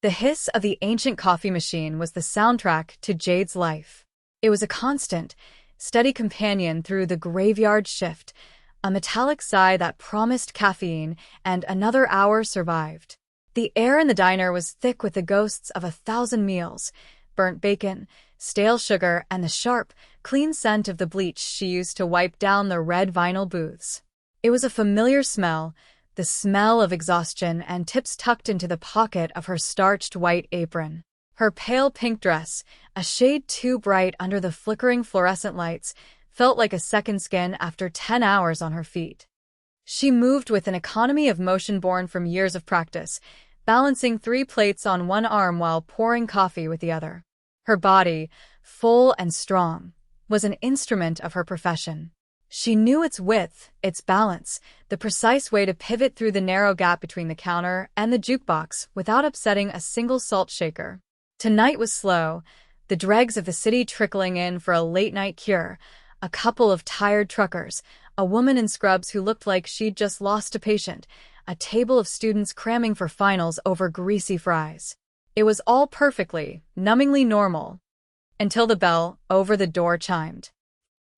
The hiss of the ancient coffee machine was the soundtrack to Jade's life. It was a constant, steady companion through the graveyard shift, a metallic sigh that promised caffeine, and another hour survived. The air in the diner was thick with the ghosts of 1,000 meals, burnt bacon, stale sugar, and the sharp, clean scent of the bleach she used to wipe down the red vinyl booths. It was a familiar smell, the smell of exhaustion and tips tucked into the pocket of her starched white apron. Her pale pink dress, a shade too bright under the flickering fluorescent lights, felt like a second skin after 10 hours on her feet. She moved with an economy of motion born from years of practice, balancing 3 plates on one arm while pouring coffee with the other. Her body, full and strong, was an instrument of her profession. She knew its width, its balance, the precise way to pivot through the narrow gap between the counter and the jukebox without upsetting a single salt shaker. Tonight was slow, the dregs of the city trickling in for a late-night cure, a couple of tired truckers, a woman in scrubs who looked like she'd just lost a patient, a table of students cramming for finals over greasy fries. It was all perfectly, numbingly normal, until the bell over the door chimed.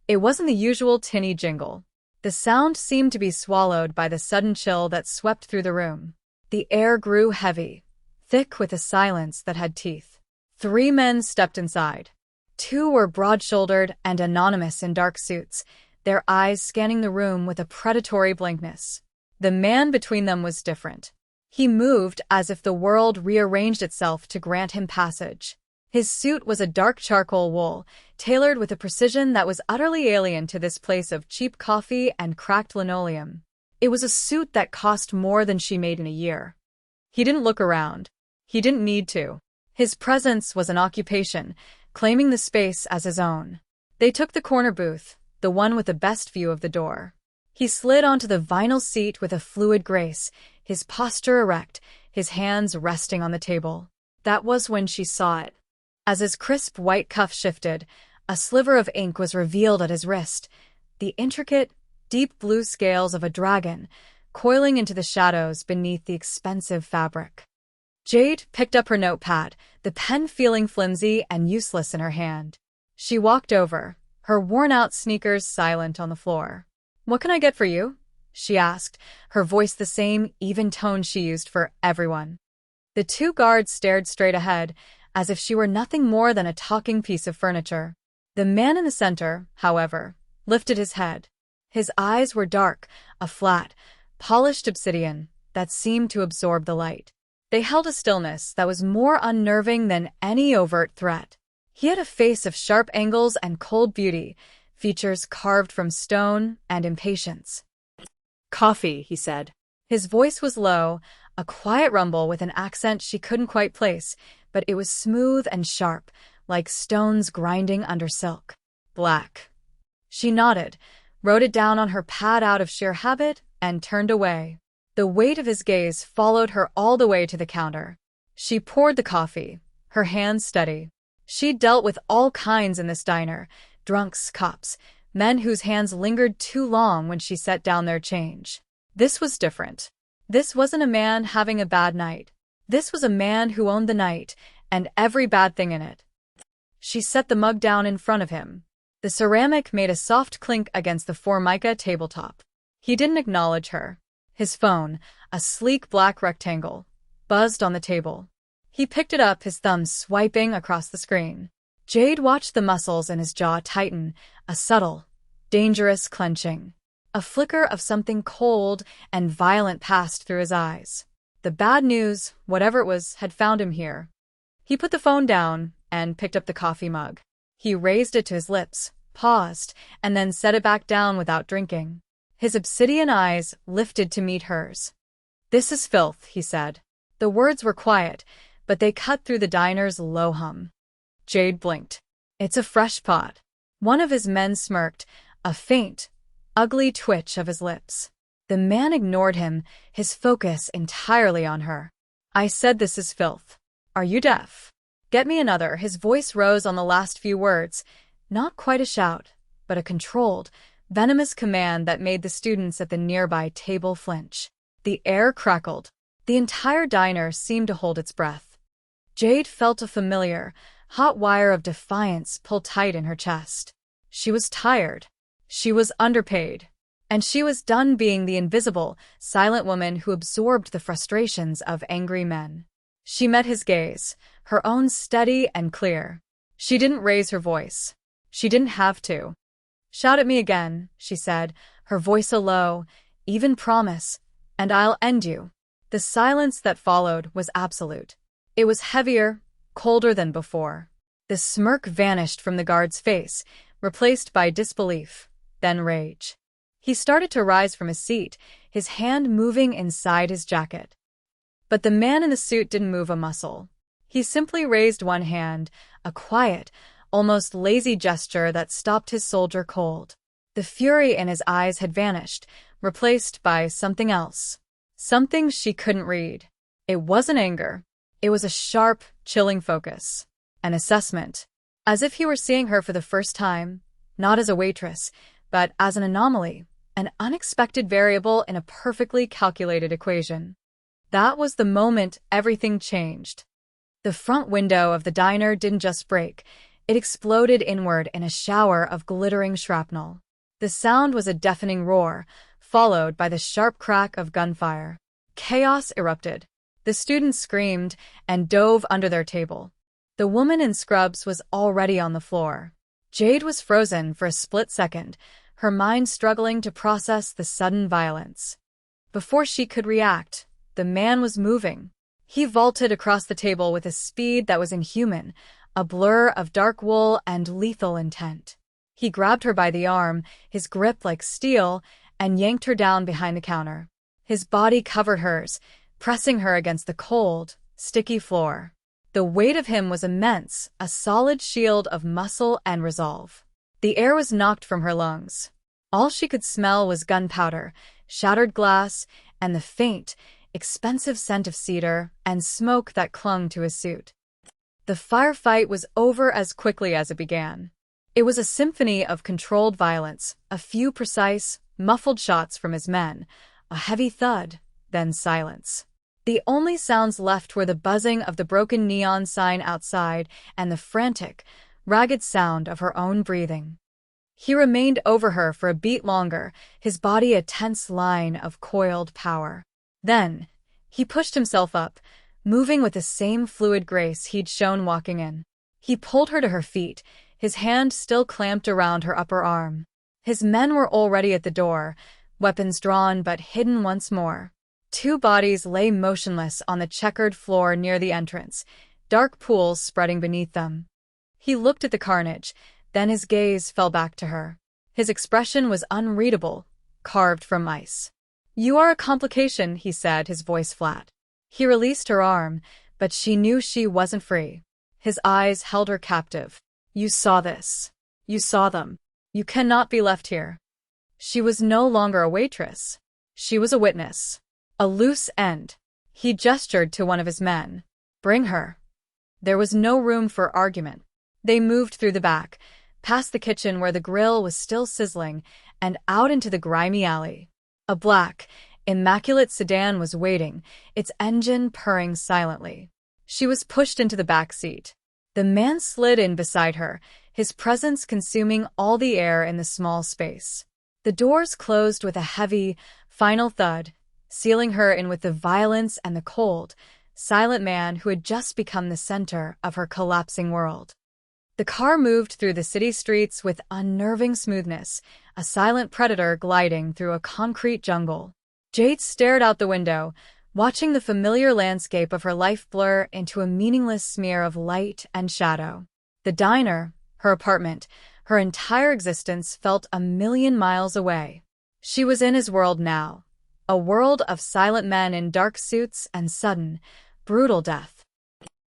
It wasn't the usual tinny jingle. The sound seemed to be swallowed by the sudden chill that swept through the room. The air grew heavy, thick with a silence that had teeth. 3 men stepped inside. 2 were broad-shouldered and anonymous in dark suits, their eyes scanning the room with a predatory blankness. The man between them was different. He moved as if the world rearranged itself to grant him passage. His suit was a dark charcoal wool, tailored with a precision that was utterly alien to this place of cheap coffee and cracked linoleum. It was a suit that cost more than she made in a year. He didn't look around. He didn't need to. His presence was an occupation, claiming the space as his own. They took the corner booth, the one with the best view of the door. He slid onto the vinyl seat with a fluid grace, his posture erect, his hands resting on the table. That was when she saw it. As his crisp white cuff shifted, a sliver of ink was revealed at his wrist, the intricate, deep blue scales of a dragon, coiling into the shadows beneath the expensive fabric. Jade picked up her notepad, the pen feeling flimsy and useless in her hand. She walked over, her worn-out sneakers silent on the floor. "What can I get for you?" she asked, her voice the same even tone she used for everyone. The 2 guards stared straight ahead, as if she were nothing more than a talking piece of furniture. The man in the center, however, lifted his head. His eyes were dark, a flat, polished obsidian that seemed to absorb the light. They held a stillness that was more unnerving than any overt threat. He had a face of sharp angles and cold beauty, features carved from stone and impatience. "Coffee," he said. His voice was low, a quiet rumble with an accent she couldn't quite place, but it was smooth and sharp, like stones grinding under silk. "Black." She nodded, wrote it down on her pad out of sheer habit, and turned away. The weight of his gaze followed her all the way to the counter. She poured the coffee, her hands steady. She'd dealt with all kinds in this diner, drunks, cops, men whose hands lingered too long when she set down their change. This was different. This wasn't a man having a bad night. This was a man who owned the night, and every bad thing in it. She set the mug down in front of him. The ceramic made a soft clink against the Formica tabletop. He didn't acknowledge her. His phone, a sleek black rectangle, buzzed on the table. He picked it up, his thumb swiping across the screen. Jade watched the muscles in his jaw tighten, a subtle, dangerous clenching. A flicker of something cold and violent passed through his eyes. The bad news, whatever it was, had found him here. He put the phone down and picked up the coffee mug. He raised it to his lips, paused, and then set it back down without drinking. His obsidian eyes lifted to meet hers. "This is filth," he said. The words were quiet, but they cut through the diner's low hum. Jade blinked. "It's a fresh pot." One of his men smirked, a faint, ugly twitch of his lips. The man ignored him, his focus entirely on her. "I said this is filth. Are you deaf?" "Get me another." His voice rose on the last few words, not quite a shout, but a controlled, venomous command that made the students at the nearby table flinch. The air crackled. The entire diner seemed to hold its breath. Jade felt a familiar, hot wire of defiance pull tight in her chest. She was tired. She was underpaid. And she was done being the invisible, silent woman who absorbed the frustrations of angry men. She met his gaze, her own steady and clear. She didn't raise her voice. She didn't have to. "Shout at me again," she said, her voice a low, even promise, "and I'll end you." The silence that followed was absolute. It was heavier, colder than before. The smirk vanished from the guard's face, replaced by disbelief, then rage. He started to rise from his seat, his hand moving inside his jacket. But the man in the suit didn't move a muscle. He simply raised one hand, a quiet, almost lazy gesture that stopped his soldier cold. The fury in his eyes had vanished, replaced by something else. Something she couldn't read. It wasn't anger. It was a sharp, chilling focus. An assessment. As if he were seeing her for the first time, not as a waitress, but as an anomaly, an unexpected variable in a perfectly calculated equation. That was the moment everything changed. The front window of the diner didn't just break, it exploded inward in a shower of glittering shrapnel. The sound was a deafening roar, followed by the sharp crack of gunfire. Chaos erupted. The students screamed and dove under their table. The woman in scrubs was already on the floor. Jade was frozen for a split second, her mind struggling to process the sudden violence. Before she could react, the man was moving. He vaulted across the table with a speed that was inhuman, a blur of dark wool and lethal intent. He grabbed her by the arm, his grip like steel, and yanked her down behind the counter. His body covered hers, pressing her against the cold, sticky floor. The weight of him was immense, a solid shield of muscle and resolve. The air was knocked from her lungs. All she could smell was gunpowder, shattered glass, and the faint, expensive scent of cedar and smoke that clung to his suit. The firefight was over as quickly as it began. It was a symphony of controlled violence, a few precise, muffled shots from his men, a heavy thud, then silence. The only sounds left were the buzzing of the broken neon sign outside and the frantic, ragged sound of her own breathing. He remained over her for a beat longer, his body a tense line of coiled power. Then, he pushed himself up, moving with the same fluid grace he'd shown walking in. He pulled her to her feet, his hand still clamped around her upper arm. His men were already at the door, weapons drawn but hidden once more. Two bodies lay motionless on the checkered floor near the entrance, dark pools spreading beneath them. He looked at the carnage, then his gaze fell back to her. His expression was unreadable, carved from ice. "You are a complication," he said, his voice flat. He released her arm, but she knew she wasn't free. His eyes held her captive. "You saw this. You saw them. You cannot be left here." She was no longer a waitress. She was a witness. A loose end. He gestured to one of his men. "Bring her." There was no room for argument. They moved through the back, past the kitchen where the grill was still sizzling, and out into the grimy alley. A black, immaculate sedan was waiting, its engine purring silently. She was pushed into the back seat. The man slid in beside her, his presence consuming all the air in the small space. The doors closed with a heavy, final thud, sealing her in with the violence and the cold, silent man who had just become the center of her collapsing world. The car moved through the city streets with unnerving smoothness, a silent predator gliding through a concrete jungle. Jade stared out the window, watching the familiar landscape of her life blur into a meaningless smear of light and shadow. The diner, her apartment, her entire existence felt a million miles away. She was in his world now, a world of silent men in dark suits and sudden, brutal death.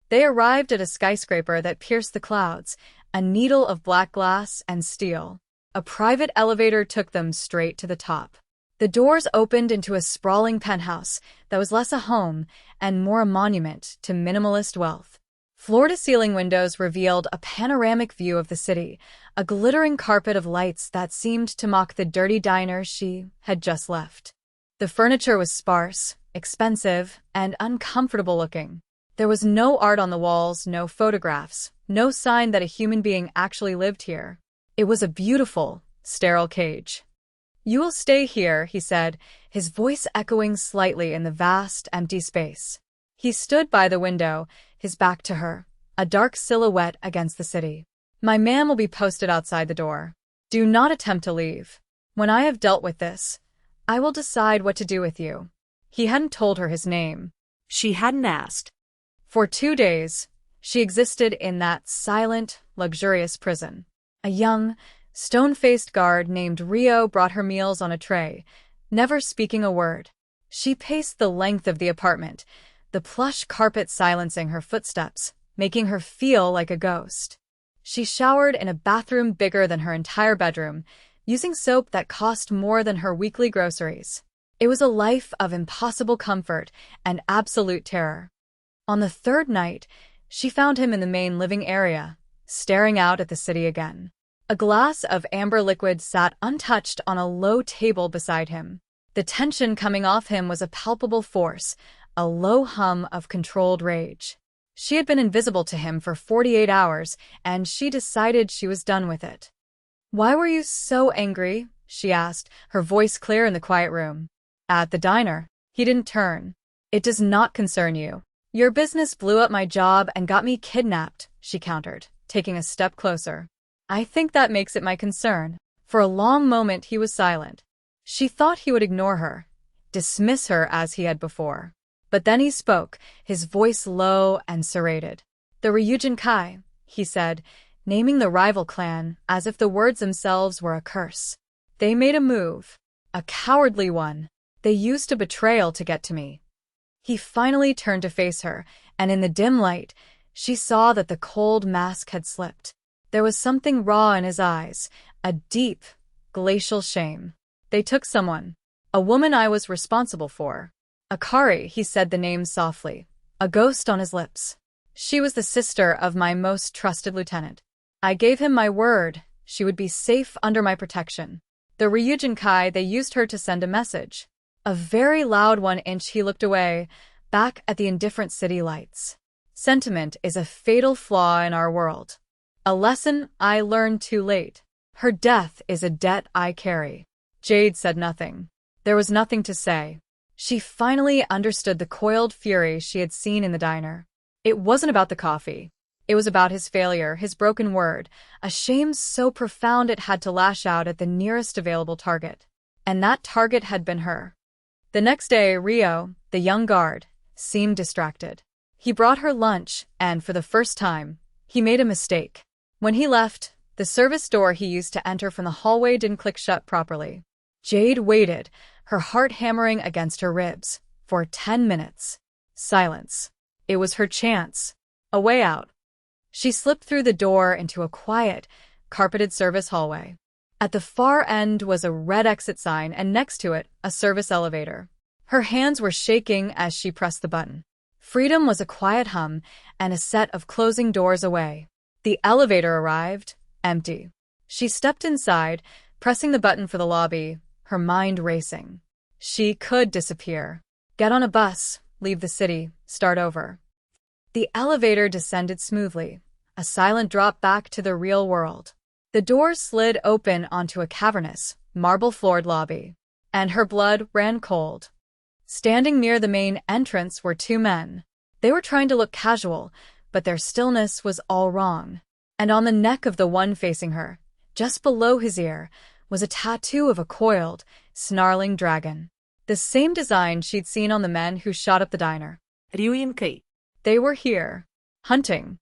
They arrived at a skyscraper that pierced the clouds, a needle of black glass and steel. A private elevator took them straight to the top. The doors opened into a sprawling penthouse that was less a home and more a monument to minimalist wealth. Floor-to-ceiling windows revealed a panoramic view of the city, a glittering carpet of lights that seemed to mock the dirty diner she had just left. The furniture was sparse, expensive, and uncomfortable looking. There was no art on the walls, no photographs, no sign that a human being actually lived here. It was a beautiful, sterile cage. "You will stay here," he said, his voice echoing slightly in the vast, empty space. He stood by the window, his back to her, a dark silhouette against the city. "My man will be posted outside the door. Do not attempt to leave. When I have dealt with this, I will decide what to do with you." He hadn't told her his name. She hadn't asked. For 2 days, she existed in that silent, luxurious prison. A young, stone-faced guard named Rio brought her meals on a tray, never speaking a word. She paced the length of the apartment, the plush carpet silencing her footsteps, making her feel like a ghost. She showered in a bathroom bigger than her entire bedroom, using soap that cost more than her weekly groceries. It was a life of impossible comfort and absolute terror. On the 3rd night, she found him in the main living area, staring out at the city again. A glass of amber liquid sat untouched on a low table beside him. The tension coming off him was a palpable force, a low hum of controlled rage. She had been invisible to him for 48 hours, and she decided she was done with it. "Why were you so angry?" she asked, her voice clear in the quiet room. "At the diner." He didn't turn. "It does not concern you. Your business blew up my job and got me kidnapped," she countered, taking a step closer. "I think that makes it my concern." For a long moment he was silent. She thought he would ignore her, dismiss her as he had before. But then he spoke, his voice low and serrated. "The Ryujin Kai," he said, naming the rival clan as if the words themselves were a curse. "They made a move. A cowardly one. They used a betrayal to get to me." He finally turned to face her, and in the dim light, she saw that the cold mask had slipped. There was something raw in his eyes, a deep, glacial shame. "They took someone. A woman I was responsible for." "Akari," he said the name softly, a ghost on his lips. "She was the sister of my most trusted lieutenant. I gave him my word she would be safe under my protection. The Ryujin Kai, they used her to send a message. A very loud one." He looked away, back at the indifferent city lights. "Sentiment is a fatal flaw in our world. A lesson I learned too late. Her death is a debt I carry." Jade said nothing. There was nothing to say. She finally understood the coiled fury she had seen in the diner. It wasn't about the coffee. It was about his failure, his broken word, a shame so profound it had to lash out at the nearest available target. And that target had been her. The next day, Rio, the young guard, seemed distracted. He brought her lunch, and for the first time, he made a mistake. When he left, the service door he used to enter from the hallway didn't click shut properly. Jade waited, her heart hammering against her ribs, for 10 minutes. Silence. It was her chance. A way out. She slipped through the door into a quiet, carpeted service hallway. At the far end was a red exit sign and next to it, a service elevator. Her hands were shaking as she pressed the button. Freedom was a quiet hum and a set of closing doors away. The elevator arrived, empty. She stepped inside, pressing the button for the lobby, her mind racing. She could disappear. Get on a bus, leave the city, start over. The elevator descended smoothly, a silent drop back to the real world. The doors slid open onto a cavernous, marble-floored lobby, and her blood ran cold. Standing near the main entrance were 2 men. They were trying to look casual, but their stillness was all wrong. And on the neck of the one facing her, just below his ear, was a tattoo of a coiled, snarling dragon. The same design she'd seen on the men who shot up the diner. They were here, hunting.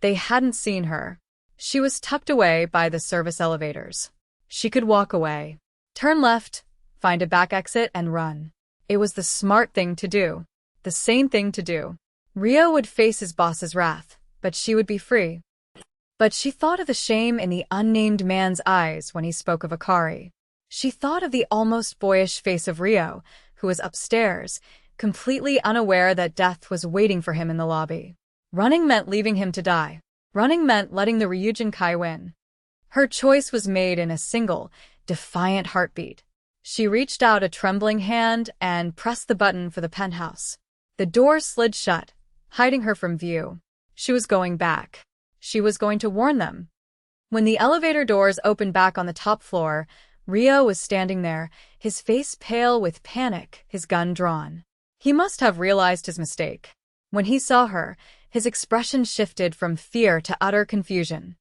They hadn't seen her. She was tucked away by the service elevators. She could walk away, turn left, find a back exit, and run. It was the smart thing to do. The sane thing to do. Rio would face his boss's wrath, but she would be free. But she thought of the shame in the unnamed man's eyes when he spoke of Akari. She thought of the almost boyish face of Rio, who was upstairs, completely unaware that death was waiting for him in the lobby. Running meant leaving him to die. Running meant letting the Ryujin Kai win. Her choice was made in a single, defiant heartbeat. She reached out a trembling hand and pressed the button for the penthouse. The door slid shut, hiding her from view. She was going back. She was going to warn them. When the elevator doors opened back on the top floor, Rio was standing there, his face pale with panic, his gun drawn. He must have realized his mistake. When he saw her, his expression shifted from fear to utter confusion.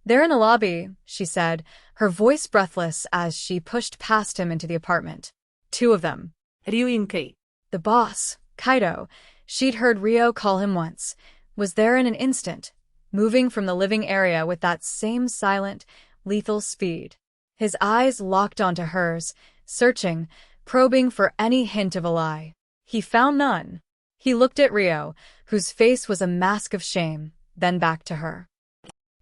"They're in a lobby," she said, her voice breathless as she pushed past him into the apartment. "Two of them." Ryuinki. The boss, Kaido, she'd heard Rio call him once, was there in an instant, moving from the living area with that same silent, lethal speed. His eyes locked onto hers, searching, probing for any hint of a lie. He found none. He looked at Rio, whose face was a mask of shame, then back to her.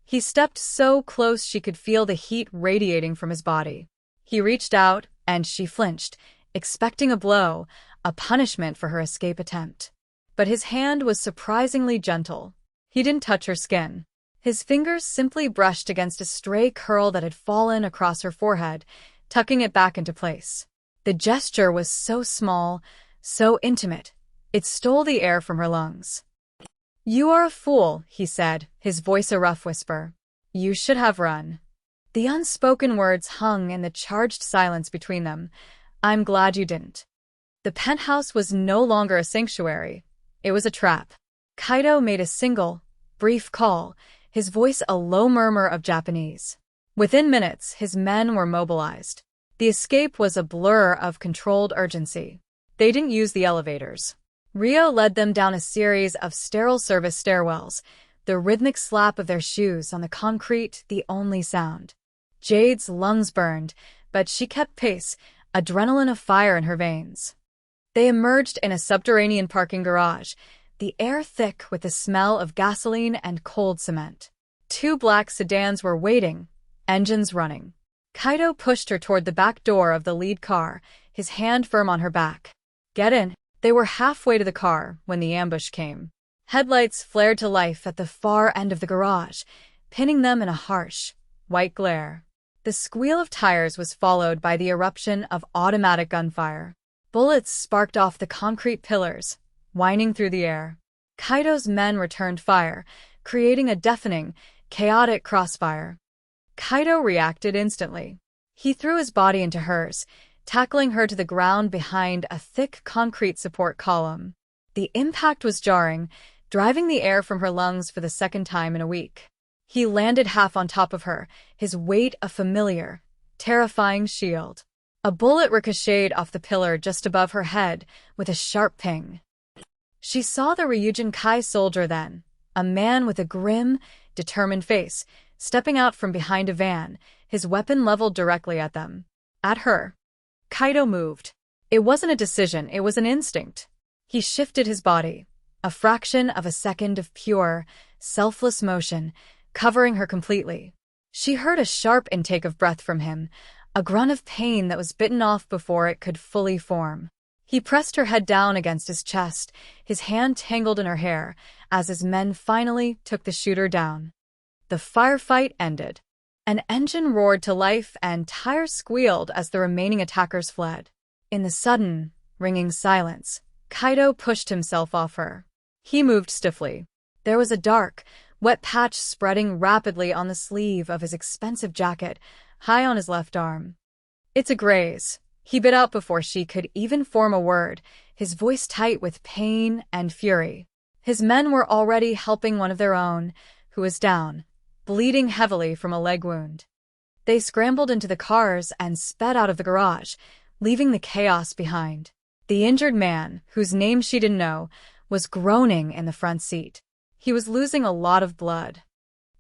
He stepped so close she could feel the heat radiating from his body. He reached out, and she flinched, expecting a blow, a punishment for her escape attempt. But his hand was surprisingly gentle. He didn't touch her skin. His fingers simply brushed against a stray curl that had fallen across her forehead, tucking it back into place. The gesture was so small, so intimate, it stole the air from her lungs. "You are a fool," he said, his voice a rough whisper. "You should have run." The unspoken words hung in the charged silence between them. "I'm glad you didn't." The penthouse was no longer a sanctuary. It was a trap. Kaido made a single, brief call, his voice a low murmur of Japanese. Within minutes, his men were mobilized. The escape was a blur of controlled urgency. They didn't use the elevators. Rio led them down a series of sterile service stairwells, the rhythmic slap of their shoes on the concrete the only sound. Jade's lungs burned, but she kept pace, adrenaline afire in her veins. They emerged in a subterranean parking garage, the air thick with the smell of gasoline and cold cement. Two black sedans were waiting, engines running. Kaido pushed her toward the back door of the lead car, his hand firm on her back. "Get in." They were halfway to the car when the ambush came. Headlights flared to life at the far end of the garage, pinning them in a harsh, white glare. The squeal of tires was followed by the eruption of automatic gunfire. Bullets sparked off the concrete pillars, whining through the air. Kaido's men returned fire, creating a deafening, chaotic crossfire. Kaido reacted instantly. He threw his body into hers, tackling her to the ground behind a thick concrete support column. The impact was jarring, driving the air from her lungs for the second time in a week. He landed half on top of her, his weight a familiar, terrifying shield. A bullet ricocheted off the pillar just above her head with a sharp ping. She saw the Ryujin Kai soldier then, a man with a grim, determined face, stepping out from behind a van, his weapon leveled directly at them. At her. Kaido moved. It wasn't a decision, it was an instinct. He shifted his body, a fraction of a second of pure, selfless motion, covering her completely. She heard a sharp intake of breath from him, a grunt of pain that was bitten off before it could fully form. He pressed her head down against his chest, his hand tangled in her hair, as his men finally took the shooter down. The firefight ended. An engine roared to life and tires squealed as the remaining attackers fled. In the sudden, ringing silence, Kaido pushed himself off her. He moved stiffly. There was a dark, wet patch spreading rapidly on the sleeve of his expensive jacket, high on his left arm. "It's a graze," he bit out before she could even form a word, his voice tight with pain and fury. His men were already helping one of their own, who was down, bleeding heavily from a leg wound. They scrambled into the cars and sped out of the garage, leaving the chaos behind. The injured man, whose name she didn't know, was groaning in the front seat. He was losing a lot of blood.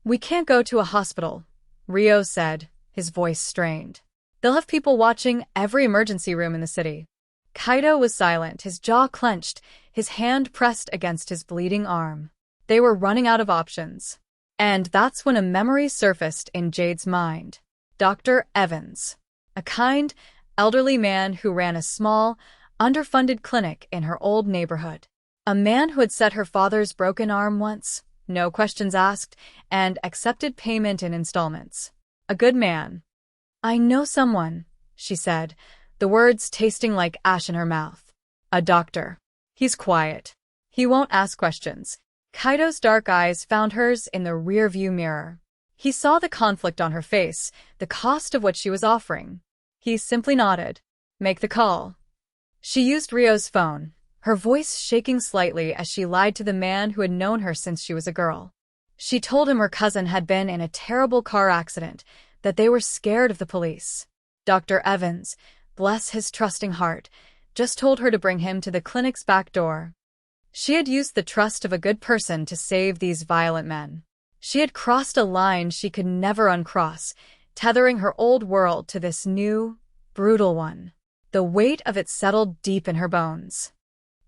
"We can't go to a hospital," Rio said, his voice strained. "They'll have people watching every emergency room in the city." Kaido was silent, his jaw clenched, his hand pressed against his bleeding arm. They were running out of options. And that's when a memory surfaced in Jade's mind. Dr. Evans. A kind, elderly man who ran a small, underfunded clinic in her old neighborhood. A man who had set her father's broken arm once, no questions asked, and accepted payment in installments. A good man. "I know someone," she said, the words tasting like ash in her mouth. "A doctor. He's quiet. He won't ask questions. Kaido's dark eyes found hers in the rearview mirror. He saw the conflict on her face, the cost of what she was offering. He simply nodded. Make the call. She used Ryo's phone, her voice shaking slightly as she lied to the man who had known her since she was a girl. She told him her cousin had been in a terrible car accident, that they were scared of the police. Dr. Evans, bless his trusting heart, just told her to bring him to the clinic's back door. She had used the trust of a good person to save these violent men. She had crossed a line she could never uncross, tethering her old world to this new, brutal one. The weight of it settled deep in her bones.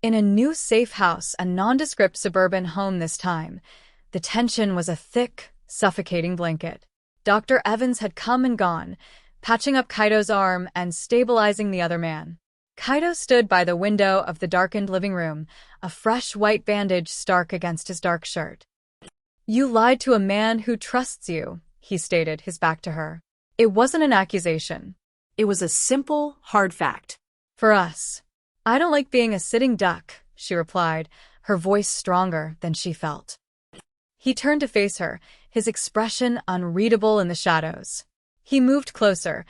In a new safe house, a nondescript suburban home this time, the tension was a thick, suffocating blanket. Dr. Evans had come and gone, patching up Kaido's arm and stabilizing the other man. Kaido stood by the window of the darkened living room, a fresh white bandage stark against his dark shirt. You lied to a man who trusts you, he stated, his back to her. It wasn't an accusation. It was a simple, hard fact. For us. I don't like being a sitting duck, she replied, her voice stronger than she felt. He turned to face her, his expression unreadable in the shadows. He moved closer,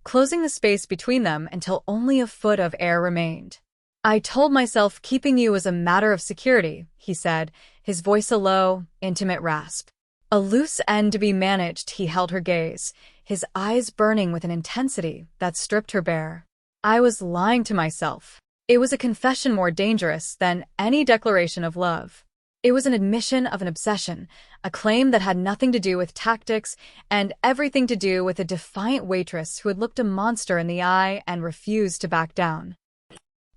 closing the space between them until only a foot of air remained. I told myself keeping you was a matter of security, he said, his voice a low, intimate rasp. A loose end to be managed, he held her gaze, his eyes burning with an intensity that stripped her bare. I was lying to myself. It was a confession more dangerous than any declaration of love. It was an admission of an obsession, a claim that had nothing to do with tactics and everything to do with a defiant waitress who had looked a monster in the eye and refused to back down.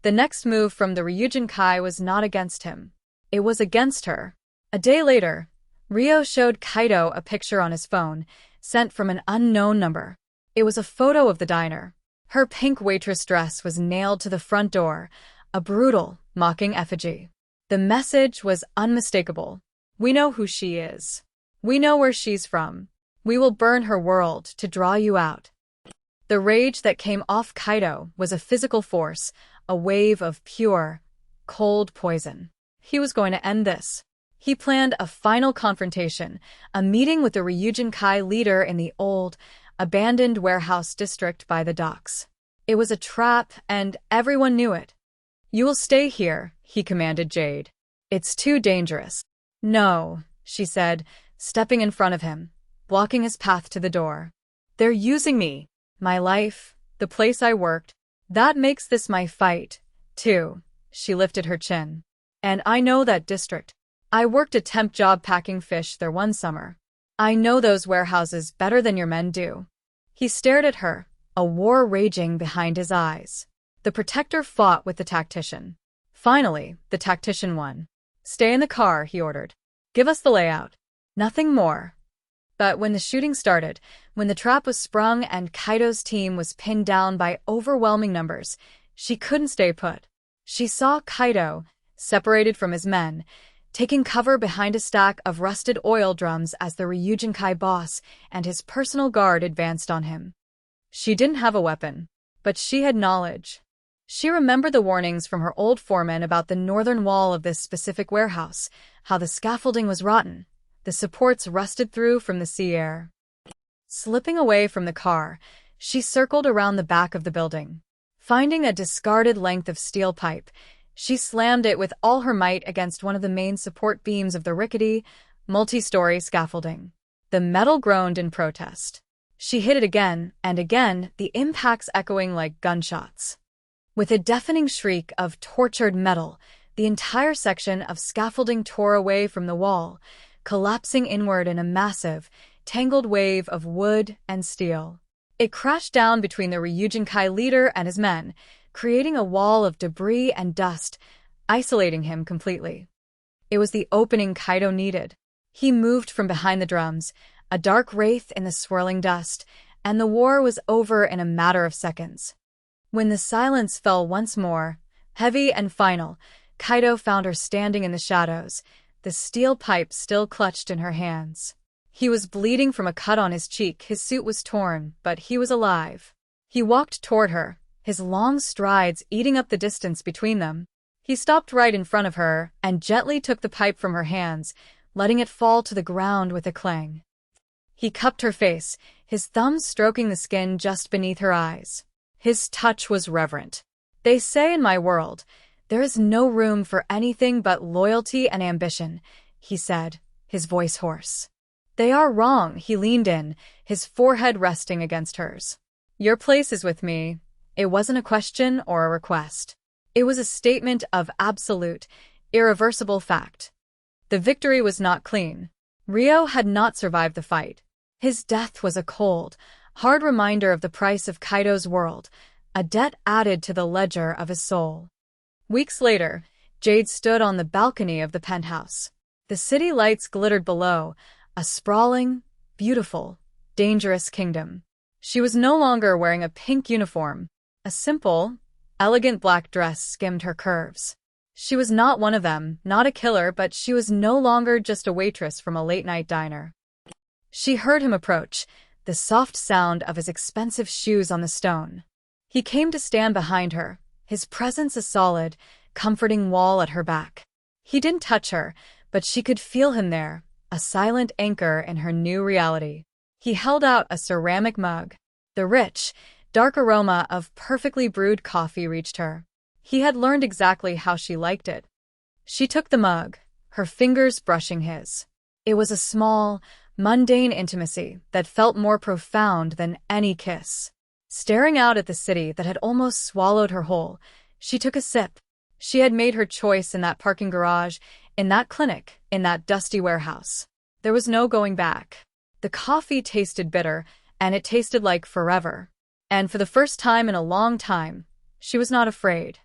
The next move from the Ryujin Kai was not against him. It was against her. A day later, Ryo showed Kaido a picture on his phone, sent from an unknown number. It was a photo of the diner. Her pink waitress dress was nailed to the front door, a brutal, mocking effigy. The message was unmistakable. We know who she is. We know where she's from. We will burn her world to draw you out. The rage that came off Kaido was a physical force, a wave of pure, cold poison. He was going to end this. He planned a final confrontation, a meeting with the Ryujin Kai leader in the old, abandoned warehouse district by the docks. It was a trap, and everyone knew it. You will stay here, he commanded Jade. It's too dangerous. No, she said, stepping in front of him, blocking his path to the door. They're using me, my life, the place I worked. That makes this my fight, too. She lifted her chin. And I know that district. I worked a temp job packing fish there one summer. I know those warehouses better than your men do. He stared at her, a war raging behind his eyes. The protector fought with the tactician. Finally, the tactician won. Stay in the car, he ordered. Give us the layout. Nothing more. But when the shooting started, when the trap was sprung and Kaido's team was pinned down by overwhelming numbers, she couldn't stay put. She saw Kaido, separated from his men, taking cover behind a stack of rusted oil drums as the Ryujin Kai boss and his personal guard advanced on him. She didn't have a weapon, but she had knowledge. She remembered the warnings from her old foreman about the northern wall of this specific warehouse, how the scaffolding was rotten, the supports rusted through from the sea air. Slipping away from the car, she circled around the back of the building. Finding a discarded length of steel pipe, she slammed it with all her might against one of the main support beams of the rickety, multi-story scaffolding. The metal groaned in protest. She hit it again and again, the impacts echoing like gunshots. With a deafening shriek of tortured metal, the entire section of scaffolding tore away from the wall, collapsing inward in a massive, tangled wave of wood and steel. It crashed down between the Ryujin Kai leader and his men, creating a wall of debris and dust, isolating him completely. It was the opening Kaido needed. He moved from behind the drums, a dark wraith in the swirling dust, and the war was over in a matter of seconds. When the silence fell once more, heavy and final, Kaido found her standing in the shadows, the steel pipe still clutched in her hands. He was bleeding from a cut on his cheek, his suit was torn, but he was alive. He walked toward her, his long strides eating up the distance between them. He stopped right in front of her and gently took the pipe from her hands, letting it fall to the ground with a clang. He cupped her face, his thumbs stroking the skin just beneath her eyes. His touch was reverent. "They say in my world, there is no room for anything but loyalty and ambition," he said, his voice hoarse. "They are wrong." He leaned in, his forehead resting against hers. "Your place is with me." It wasn't a question or a request. It was a statement of absolute, irreversible fact. The victory was not clean. Rio had not survived the fight. His death was a cold, hard reminder of the price of Kaido's world, a debt added to the ledger of his soul. Weeks later, Jade stood on the balcony of the penthouse. The city lights glittered below, a sprawling, beautiful, dangerous kingdom. She was no longer wearing a pink uniform. A simple, elegant black dress skimmed her curves. She was not one of them, not a killer, but she was no longer just a waitress from a late-night diner. She heard him approach, the soft sound of his expensive shoes on the stone. He came to stand behind her, his presence a solid, comforting wall at her back. He didn't touch her, but she could feel him there, a silent anchor in her new reality. He held out a ceramic mug. The rich, dark aroma of perfectly brewed coffee reached her. He had learned exactly how she liked it. She took the mug, her fingers brushing his. It was a small, mundane intimacy that felt more profound than any kiss. Staring out at the city that had almost swallowed her whole, she took a sip. She had made her choice in that parking garage, in that clinic, in that dusty warehouse. There was no going back. The coffee tasted bitter, and it tasted like forever. And for the first time in a long time, she was not afraid.